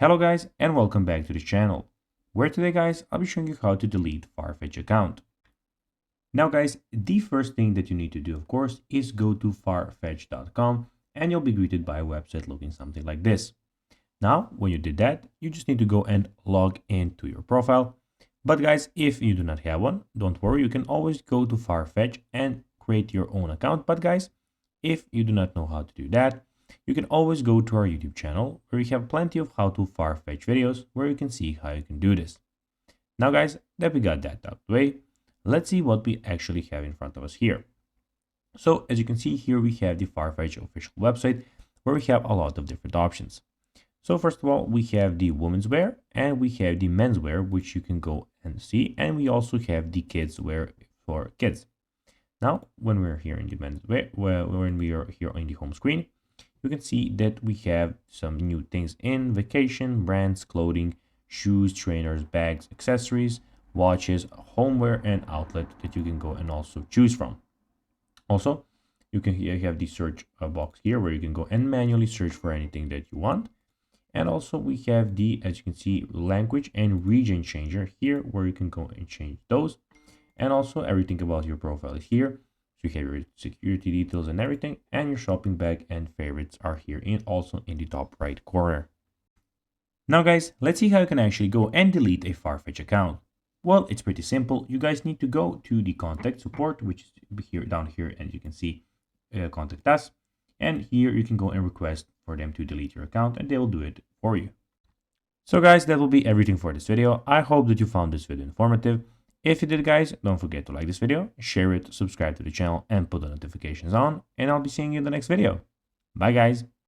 Hello guys and welcome back to the channel, where today guys I'll be showing you how to delete Farfetch account. Now guys, the first thing that you need to do of course is go to farfetch.com and you'll be greeted by a website looking something like this. Now when you did that, you just need to go and log into your profile. But guys, if you do not have one, don't worry, you can always go to Farfetch and create your own account. But guys, if you do not know how to do that, you can always go to our YouTube channel where we have plenty of how to Farfetch videos where you can see how you can do this. Now guys, that we got that out of the way, let's see what we actually have in front of us here. So as you can see here, we have the Farfetch official website where we have a lot of different options. So first of all, we have the women's wear and we have the men's wear, which you can go and see. And we also have the kids wear for kids. Now, when we're here in the men's wear, when we are here on the home screen, you can see that we have some new things in vacation, brands, clothing, shoes, trainers, bags, accessories, watches, homeware, and outlet that you can go and also choose from. Also, you have the search box here where you can go and manually search for anything that you want. And also we have the, as you can see, language and region changer here where you can go and change those. And also everything about your profile is here. So you have your security details and everything, and your shopping bag and favorites are here also in the top right corner. Now guys, let's see how you can actually go and delete a Farfetch account. Well, it's pretty simple. You guys need to go to the contact support, which is here down here, and you can see contact us. And here you can go and request for them to delete your account and they will do it for you. So guys, that will be everything for this video. I hope that you found this video informative. If you did guys, don't forget to like this video, share it, subscribe to the channel and put the notifications on, and I'll be seeing you in the next video. Bye guys.